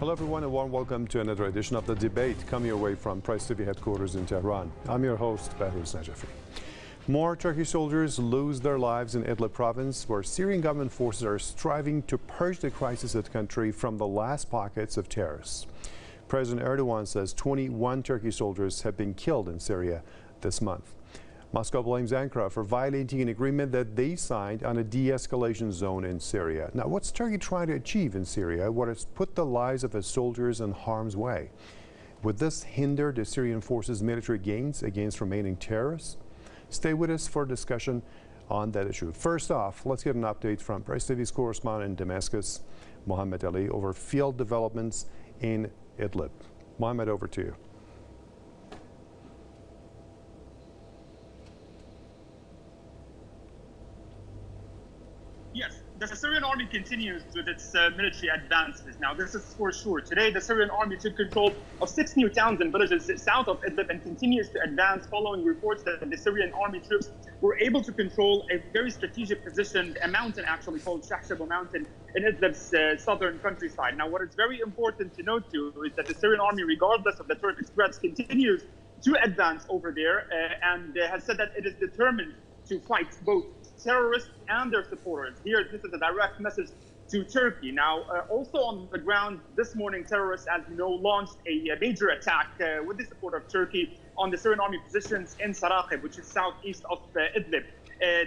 Hello everyone, a warm welcome to another edition of The Debate, coming your way from Press TV headquarters in Tehran. I'm your host, Behruz Najafi. More Turkish soldiers lose their lives in Idlib province, where Syrian government forces are striving to purge the crisis of the country from the last pockets of terrorists. President Erdogan says 21 Turkish soldiers have been killed in Syria this month. Moscow blames Ankara for violating an agreement that they signed on a de-escalation zone in Syria. Now, what's Turkey trying to achieve in Syria? What has put the lives of its soldiers in harm's way? Would this hinder the Syrian forces' military gains against remaining terrorists? Stay with us for a discussion on that issue. First off, let's get an update from Press TV's correspondent in Damascus, Mohammed Ali, over field developments in Idlib. Mohammed, over to you. Yes, the Syrian army continues with its military advances. Now, this is for sure. Today, the Syrian army took control of 6 new towns and villages south of Idlib and continues to advance following reports that the Syrian army troops were able to control a very strategic position, a mountain actually called Shahshabo Mountain in Idlib's southern countryside. Now, what is very important to note too is that the Syrian army, regardless of the Turkish threats, continues to advance over there and has said that it is determined to fight both terrorists and their supporters. Here, this is a direct message to Turkey. Now, also on the ground this morning, terrorists, as you know, launched a major attack with the support of Turkey on the Syrian army positions in Saraqib, which is southeast of Idlib.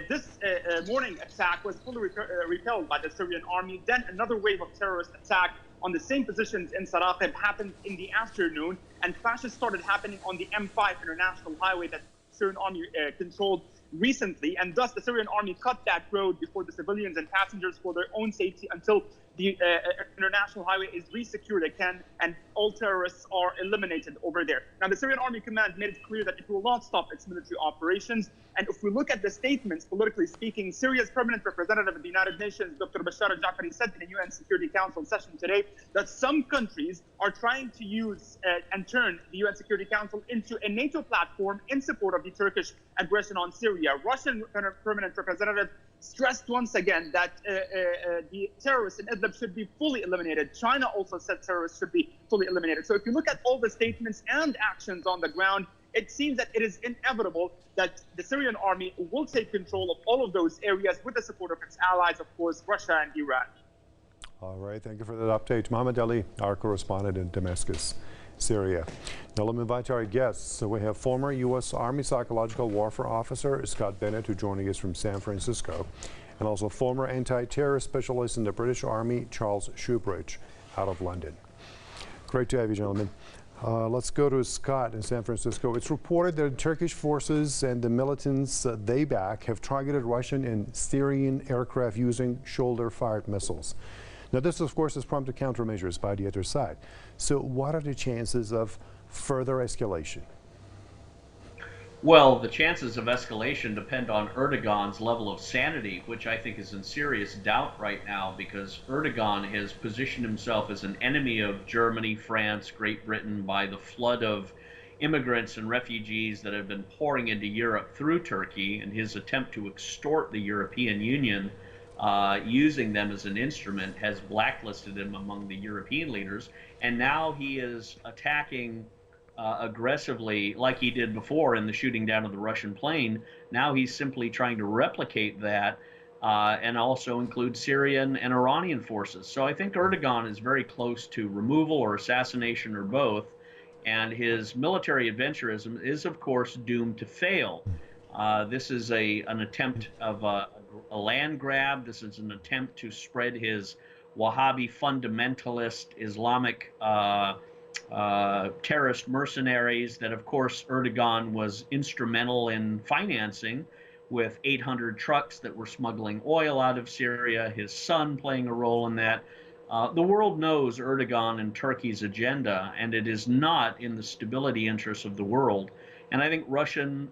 This morning attack was fully repelled by the Syrian army. Then another wave of terrorist attack on the same positions in Saraqib happened in the afternoon, and clashes started happening on the M5 international highway that the Syrian army controlled recently, and thus the Syrian army cut that road before the civilians and passengers for their own safety until the international highway is resecured again and all terrorists are eliminated over there. Now, the Syrian Army Command made it clear that it will not stop its military operations. And if we look at the statements, politically speaking, Syria's permanent representative at the United Nations, Dr. Bashar al-Jafari, said in a UN Security Council session today that some countries are trying to use and turn the UN Security Council into a NATO platform in support of the Turkish aggression on Syria. Russian permanent representative stressed once again that the terrorists in Idlib should be fully eliminated. China also said terrorists should be fully eliminated. So if you look at all the statements and actions on the ground, it seems that it is inevitable that the Syrian army will take control of all of those areas with the support of its allies, of course, Russia and Iran. All right, thank you for that update. Mohammed Ali, our correspondent in Damascus, Syria. Now let me invite our guests. So we have former U.S. Army Psychological Warfare Officer Scott Bennett, who's joining us from San Francisco, and also former anti-terror specialist in the British Army, Charles Shoebridge, out of London. Great to have you, gentlemen. Let's go to Scott in San Francisco. It's reported that Turkish forces and the militants they back have targeted Russian and Syrian aircraft using shoulder-fired missiles. Now, this, of course, has prompted countermeasures by the other side. So what are the chances of further escalation? Well, the chances of escalation depend on Erdogan's level of sanity, which I think is in serious doubt right now because Erdogan has positioned himself as an enemy of Germany, France, Great Britain by the flood of immigrants and refugees that have been pouring into Europe through Turkey, and his attempt to extort the European Union using them as an instrument has blacklisted him among the European leaders, and now he is attacking aggressively like he did before in the shooting down of the Russian plane. Now he's simply trying to replicate that and also include Syrian and Iranian forces. So I think Erdogan is very close to removal or assassination or both, and his military adventurism is, of course, doomed to fail. This is an attempt of a land grab. This is an attempt to spread his Wahhabi fundamentalist Islamic terrorist mercenaries that, of course, Erdogan was instrumental in financing with 800 trucks that were smuggling oil out of Syria, his son playing a role in that. The world knows Erdogan and Turkey's agenda, and it is not in the stability interests of the world. And I think Russian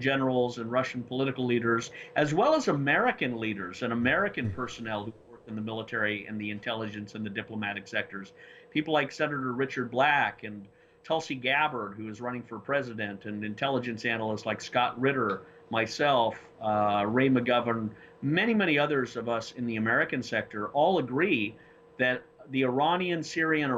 generals and Russian political leaders, as well as American leaders and American personnel who work in the military and the intelligence and the diplomatic sectors, people like Senator Richard Black and Tulsi Gabbard, who is running for president, and intelligence analysts like Scott Ritter, myself, Ray McGovern, many others of us in the American sector all agree that the Iranian, Syrian,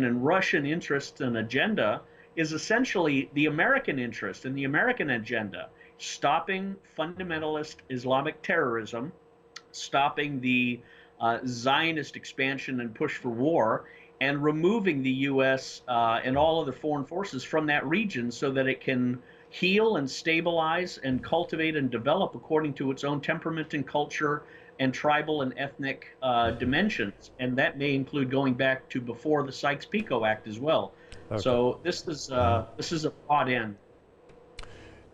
and Russian interests and agenda is essentially the American interest and the American agenda, stopping fundamentalist Islamic terrorism, stopping the Zionist expansion and push for war, and removing the U.S. And all other foreign forces from that region so that it can heal and stabilize and cultivate and develop according to its own temperament and culture and tribal and ethnic dimensions. And that may include going back to before the Sykes-Picot Act as well. Okay. So this is a broad end.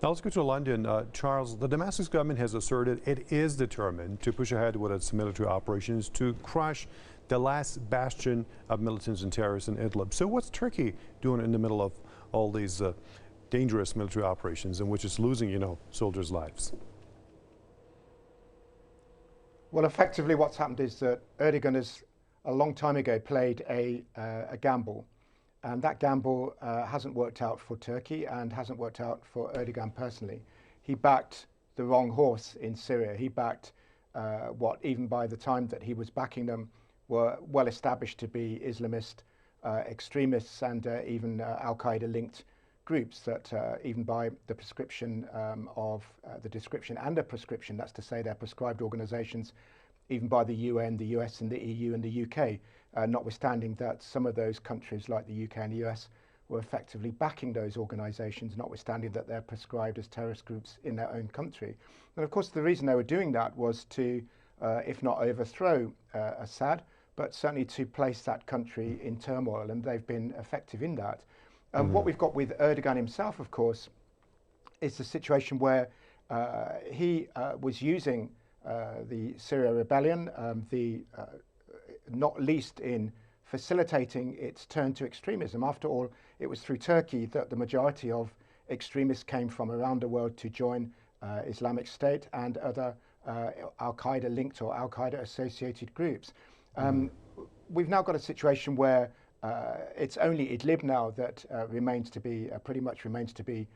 Now let's go to London. Charles, the Damascus government has asserted it is determined to push ahead with its military operations to crush the last bastion of militants and terrorists in Idlib. So what's Turkey doing in the middle of all these dangerous military operations in which it's losing, soldiers' lives? Well, effectively what's happened is that Erdogan has a long time ago played a gamble. And that gamble hasn't worked out for Turkey and hasn't worked out for Erdogan personally. He backed the wrong horse in Syria. He backed what, even by the time that he was backing them, were well established to be Islamist extremists and even Al-Qaeda linked groups that even by the prescription of the description and the prescription, that's to say they're prescribed organizations, even by the UN, the US and the EU and the UK, notwithstanding that some of those countries like the UK and the US were effectively backing those organizations, notwithstanding that they're prescribed as terrorist groups in their own country. And of course the reason they were doing that was to, if not overthrow Assad, but certainly to place that country in turmoil, and they've been effective in that. What we've got with Erdogan himself, of course, is the situation where he was using the Syria rebellion, not least in facilitating its turn to extremism. After all, it was through Turkey that the majority of extremists came from around the world to join Islamic State and other Al-Qaeda linked or Al-Qaeda associated groups. We've now got a situation where it's only Idlib now that remains to be, pretty much remains to be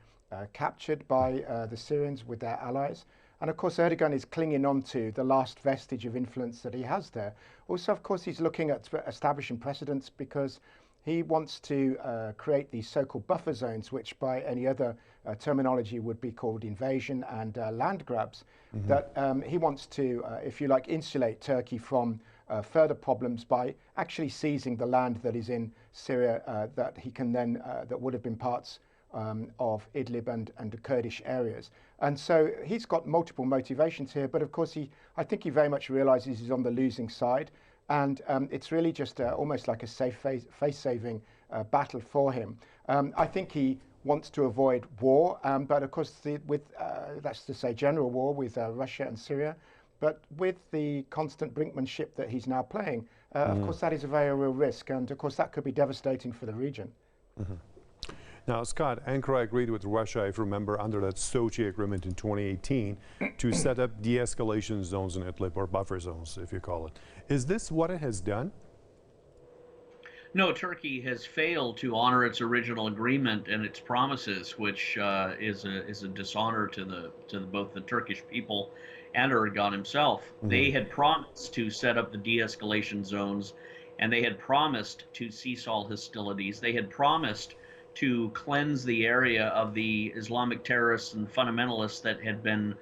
captured by the Syrians with their allies. And of course, Erdogan is clinging on to the last vestige of influence that he has there. Also, of course, he's looking at establishing precedents because he wants to create these so-called buffer zones, which by any other terminology would be called invasion and land grabs, that he wants to, if you like, insulate Turkey from further problems by actually seizing the land that is in Syria that he can then, that would have been parts of Idlib and the Kurdish areas. And so he's got multiple motivations here, but of course I think he very much realizes he's on the losing side, and it's really just almost like a face-saving battle for him. I think he wants to avoid war, but of course that's to say general war with Russia and Syria, but with the constant brinkmanship that he's now playing, of course that is a very real risk, and of course that could be devastating for the region. Now, Scott, Ankara agreed with Russia, if you remember, under that Sochi agreement in 2018 to set up de-escalation zones in Idlib, or buffer zones, if you call it. Is this what it has done? No, Turkey has failed to honor its original agreement and its promises, which is a dishonor to both the Turkish people and Erdogan himself. They had promised to set up the de-escalation zones, and they had promised to cease all hostilities. They had promised to cleanse the area of the Islamic terrorists and fundamentalists that had been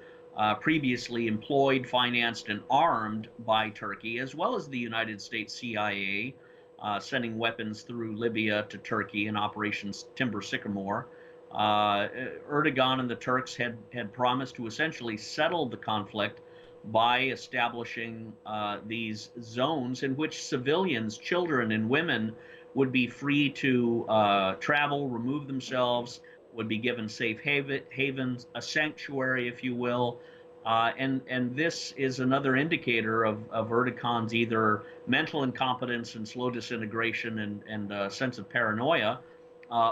previously employed, financed, and armed by Turkey, as well as the United States CIA, sending weapons through Libya to Turkey in Operation Timber Sycamore. Erdogan and the Turks had promised to essentially settle the conflict by establishing these zones in which civilians, children, and women would be free to travel, remove themselves, would be given safe havens, a sanctuary, if you will. And this is another indicator of Erdogan's either mental incompetence and slow disintegration and sense of paranoia,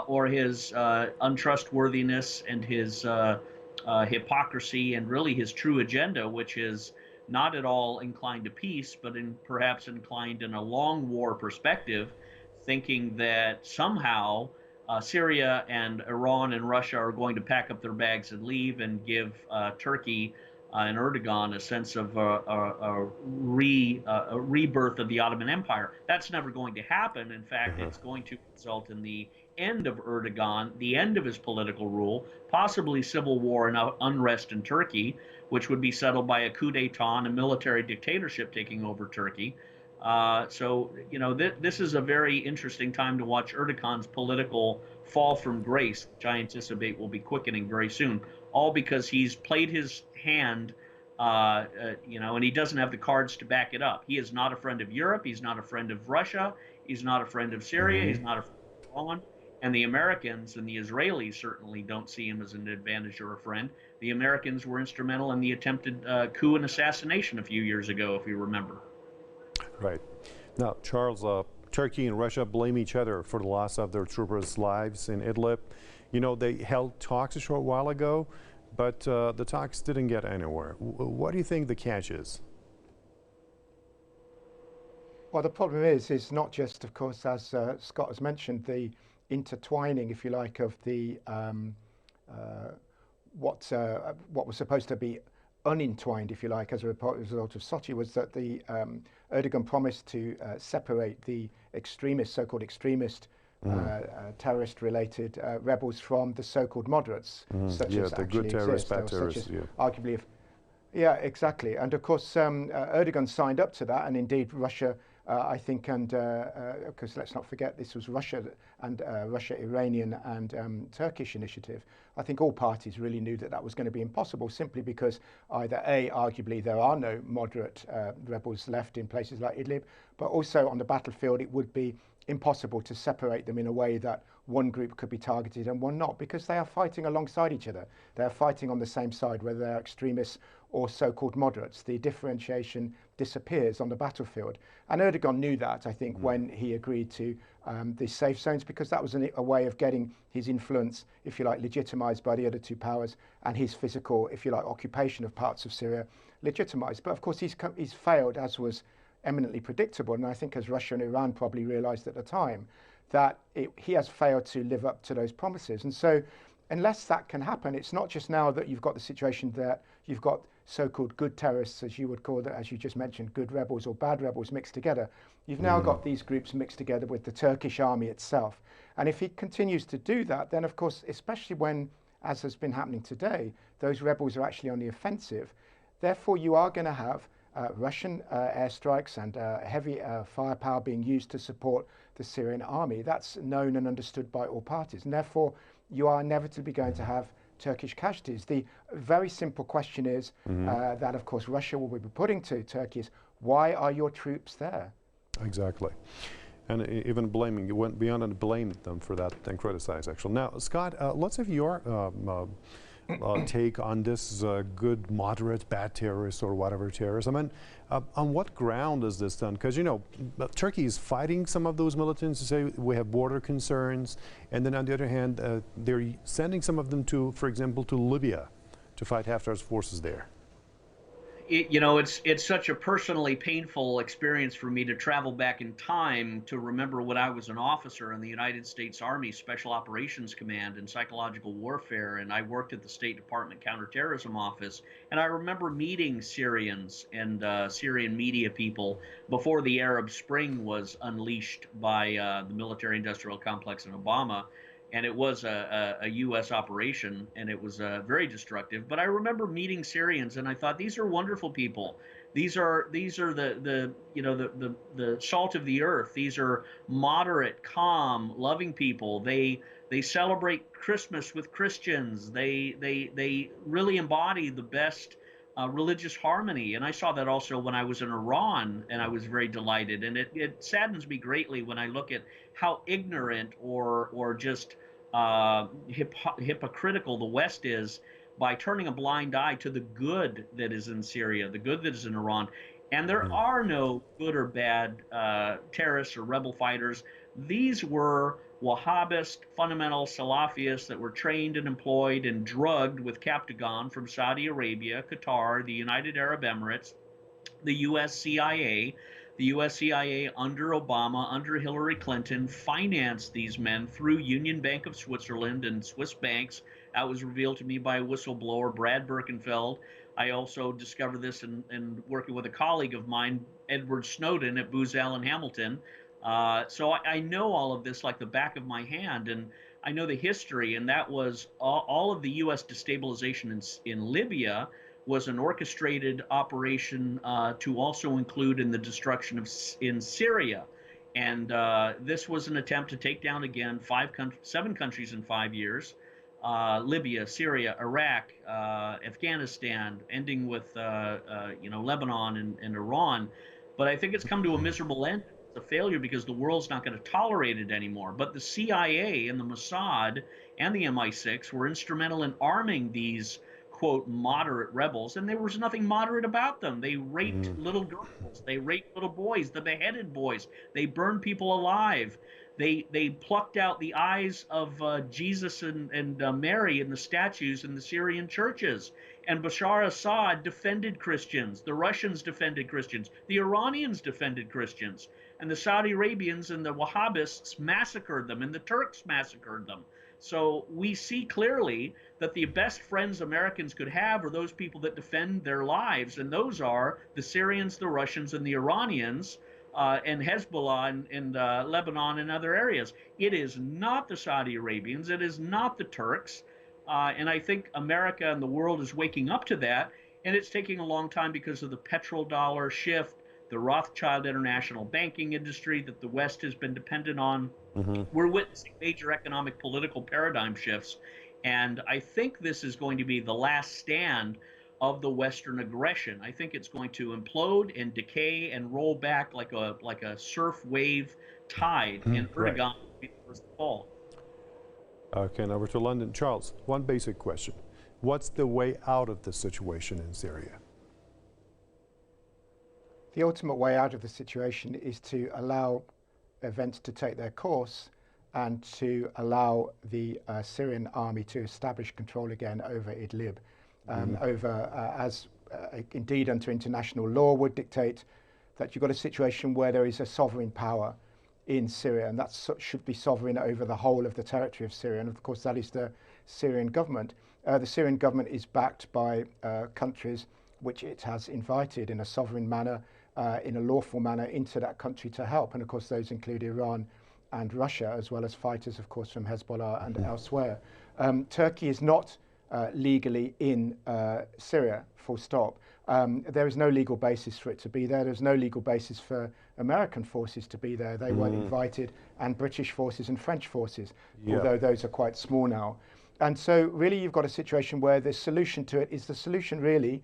or his untrustworthiness and his hypocrisy and really his true agenda, which is not at all inclined to peace, but perhaps inclined in a long war perspective, thinking that somehow Syria and Iran and Russia are going to pack up their bags and leave and give Turkey and Erdogan a sense of a rebirth of the Ottoman Empire. That's never going to happen. In fact, it's going to result in the end of Erdogan, the end of his political rule, possibly civil war and unrest in Turkey, which would be settled by a coup d'etat and a military dictatorship taking over Turkey. So, this is a very interesting time to watch Erdogan's political fall from grace, which I anticipate will be quickening very soon, all because he's played his hand, and he doesn't have the cards to back it up. He is not a friend of Europe. He's not a friend of Russia. He's not a friend of Syria. He's not a friend of Iran. And the Americans and the Israelis certainly don't see him as an advantage or a friend. The Americans were instrumental in the attempted coup and assassination a few years ago, if you remember. Right. Now, Charles, Turkey and Russia blame each other for the loss of their troopers' lives in Idlib. They held talks a short while ago, but the talks didn't get anywhere. What do you think the catch is? Well, the problem is not just, of course, as Scott has mentioned, the intertwining, if you like, of the what was supposed to be unentwined, if you like, as a result of Sochi, was that the Erdogan promised to separate the so-called extremist terrorist-related rebels from the so-called moderates, such as the actually good terrorists, exist, bad terrorists, arguably. Yeah, exactly. And of course, Erdogan signed up to that, and indeed Russia, I think, and because let's not forget, this was Russia and Iranian and Turkish initiative. I think all parties really knew that was going to be impossible, simply because either arguably there are no moderate rebels left in places like Idlib, but also on the battlefield it would be impossible to separate them in a way that one group could be targeted and one not, because they are fighting alongside each other. They are fighting on the same side, whether they're extremists or so-called moderates. The differentiation disappears on the battlefield. And Erdogan knew that, I think, when he agreed to the safe zones, because that was a way of getting his influence, if you like, legitimized by the other two powers, and his physical, if you like, occupation of parts of Syria legitimized. But of course, he's failed, as was eminently predictable, and I think as Russia and Iran probably realized at the time, that he has failed to live up to those promises. And so unless that can happen, it's not just now that you've got the situation that you've got so-called good terrorists, as you would call it, as you just mentioned, good rebels or bad rebels mixed together. You've now got these groups mixed together with the Turkish army itself. And if he continues to do that, then of course, especially when, as has been happening today, those rebels are actually on the offensive, therefore you are going to have Russian airstrikes and heavy firepower being used to support the Syrian army. That's known and understood by all parties. And therefore, you are inevitably going to have Turkish casualties. The very simple question is that, of course, Russia will be putting to Turkey is, why are your troops there? Exactly. And even blaming, you went beyond and blamed them for that and criticized, actually. Now, Scott, let's have your take on this good, moderate, bad terrorist or whatever terrorist. I mean, on what ground is this done? Because, Turkey is fighting some of those militants to say we have border concerns. And then on the other hand, they're sending some of them to, for example, to Libya to fight Haftar's forces there. It's such a personally painful experience for me to travel back in time to remember when I was an officer in the United States Army Special Operations Command in psychological warfare, and I worked at the State Department Counterterrorism Office, and I remember meeting Syrians and Syrian media people before the Arab Spring was unleashed by the military-industrial complex in Obama. And it was a U.S. operation, and it was very destructive. But I remember meeting Syrians, and I thought, these are wonderful people. These are the salt of the earth. These are moderate, calm, loving people. They celebrate Christmas with Christians. They really embody the best religious harmony. And I saw that also when I was in Iran, and I was very delighted. And it saddens me greatly when I look at how ignorant or just hypocritical the West is by turning a blind eye to the good that is in Syria, the good that is in Iran. And there are no good or bad terrorists or rebel fighters. These were Wahhabist, fundamental Salafists that were trained and employed and drugged with Captagon from Saudi Arabia, Qatar, the United Arab Emirates, the U.S. CIA. The U.S. CIA under Obama, under Hillary Clinton, financed these men through Union Bank of Switzerland and Swiss banks. That was revealed to me by a whistleblower, Brad Birkenfeld. I also discovered this in working with a colleague of mine, Edward Snowden at Booz Allen Hamilton. So I know all of this like the back of my hand, and I know the history, and that was all of the U.S. destabilization in Libya was an orchestrated operation to also include in the destruction of in Syria. And this was an attempt to take down again 7 countries in 5 years: Libya, Syria, Iraq, Afghanistan, ending with Lebanon and Iran. But I think it's come to a miserable end. It's a failure because the world's not going to tolerate it anymore. But the CIA and the Mossad and the MI6 were instrumental in arming these quote moderate rebels, and there was nothing moderate about them. They raped little girls, they raped little boys, the beheaded boys, they burned people alive. They plucked out the eyes of Jesus and Mary in the statues in the Syrian churches. And Bashar Assad defended Christians. The Russians defended Christians. The Iranians defended Christians. And the Saudi Arabians and the Wahhabists massacred them, and the Turks massacred them. So we see clearly that the best friends Americans could have are those people that defend their lives, and those are the Syrians, the Russians, and the Iranians, and Hezbollah and Lebanon and other areas. It is not the Saudi Arabians. It is not the Turks. And I think America and the world is waking up to that, and it's taking a long time because of the petrodollar shift, the Rothschild international banking industry that the West has been dependent on. We're witnessing major economic political paradigm shifts, and I think this is going to be the last stand of the Western aggression. I think it's going to implode and decay and roll back like a surf wave tide, and Erdogan will be the first to fall. Okay, now we're to London. Charles, one basic question. What's the way out of the situation in Syria? The ultimate way out of the situation is to allow events to take their course and to allow the Syrian army to establish control again over Idlib, as indeed under international law would dictate that you've got a situation where there is a sovereign power in Syria, and that should be sovereign over the whole of the territory of Syria, and of course that is the Syrian government. The Syrian government is backed by countries which it has invited in a sovereign manner, in a lawful manner, into that country to help, and of course those include Iran and Russia, as well as fighters of course from Hezbollah and elsewhere. Turkey is not legally in Syria, full stop. There is no legal basis for it to be there. There's no legal basis for American forces to be there. They weren't invited, and British forces and French forces, although those are quite small now. And so really you've got a situation where the solution to it is the solution really,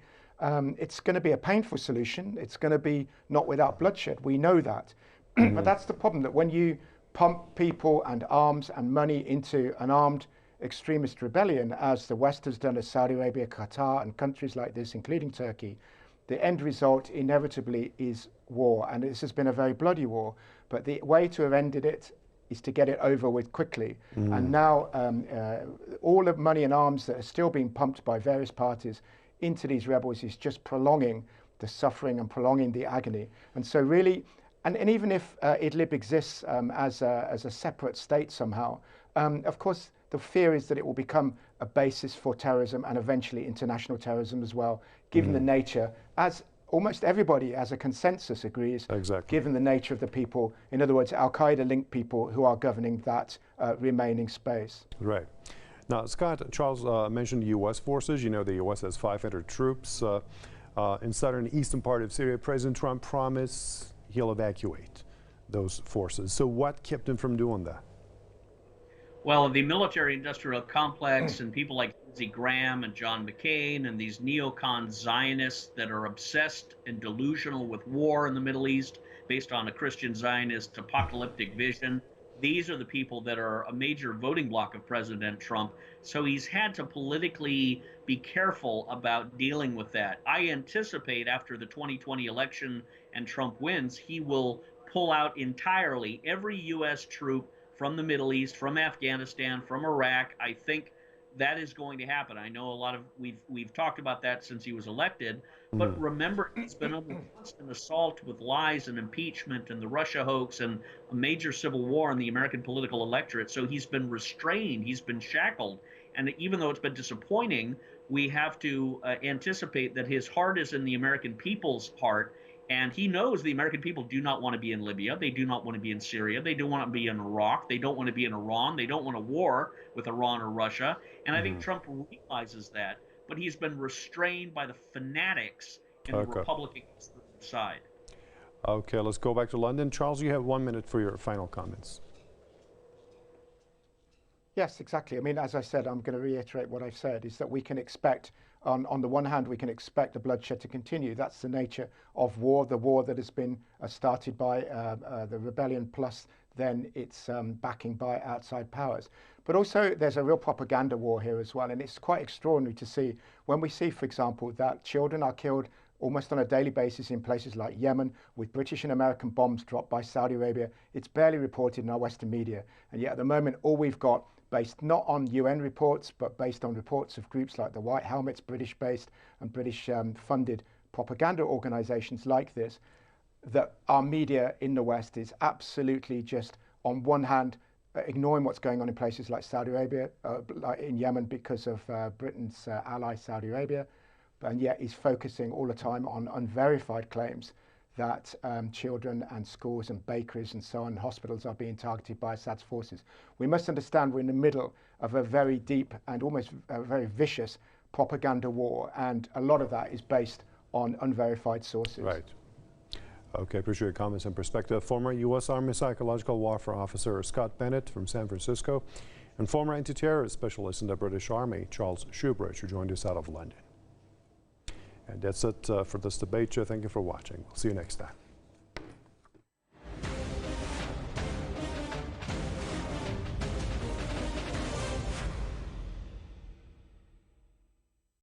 it's going to be a painful solution. It's going to be not without bloodshed. We know that. But that's the problem, that when you pump people and arms and money into an armed extremist rebellion, as the West has done, as Saudi Arabia, Qatar, and countries like this, including Turkey, the end result inevitably is war. And this has been a very bloody war. But the way to have ended it is to get it over with quickly. And now all the money and arms that are still being pumped by various parties into these rebels is just prolonging the suffering and prolonging the agony. And so really, and even if Idlib exists as a separate state somehow, of course, the fear is that it will become a basis for terrorism and eventually international terrorism as well, given the nature, as almost everybody as a consensus agrees, given the nature of the people, in other words, Al-Qaeda-linked people who are governing that remaining space. Right. Now, Scott, Charles mentioned U.S. forces. You know, the U.S. has 500 troops in southern and eastern part of Syria. President Trump promised he'll evacuate those forces. So what kept him from doing that? Well, the military-industrial complex and people like Lindsey Graham and John McCain and these neocon Zionists that are obsessed and delusional with war in the Middle East based on a Christian Zionist apocalyptic vision, these are the people that are a major voting bloc of President Trump. So he's had to politically be careful about dealing with that. I anticipate after the 2020 election and Trump wins, he will pull out entirely every U.S. troop from the Middle East, from Afghanistan, from Iraq. I think that is going to happen. I know a lot of we've talked about that since he was elected, but remember, it's been under constant assault with lies and impeachment and the Russia hoax and a major civil war in the American political electorate. So he's been restrained, he's been shackled, and even though it's been disappointing, we have to anticipate that his heart is in the American people's part, and he knows the American people do not want to be in Libya. They do not want to be in Syria. They don't want to be in Iraq. They don't want to be in Iran. They don't want a war with Iran or Russia. And I think Trump realizes that, but he's been restrained by the fanatics in the Republican side. Okay, let's go back to London. Charles, you have 1 minute for your final comments. Yes, exactly. I mean, as I said, I'm going to reiterate what I've said, is that we can expect, on the one hand, we can expect the bloodshed to continue. That's the nature of war, the war that has been started by the rebellion, plus then its backing by outside powers. But also there's a real propaganda war here as well. And it's quite extraordinary to see when we see, for example, that children are killed almost on a daily basis in places like Yemen, with British and American bombs dropped by Saudi Arabia. It's barely reported in our Western media. And yet at the moment, all we've got, based not on UN reports, but based on reports of groups like the White Helmets, British-based and British-funded propaganda organizations like this, that our media in the West is absolutely just, on one hand, ignoring what's going on in places like Saudi Arabia, like in Yemen because of Britain's ally Saudi Arabia, and yet is focusing all the time on unverified claims that children and schools and bakeries and so on, hospitals are being targeted by Assad's forces. We must understand we're in the middle of a very deep and almost a very vicious propaganda war, and a lot of that is based on unverified sources. Right. Okay, appreciate your comments and perspective. Former U.S. Army Psychological Warfare Officer Scott Bennett from San Francisco, and former anti-terrorist specialist in the British Army, Charles Shoebridge, who joined us out of London. And that's it for this debate show. Thank you for watching. We'll see you next time.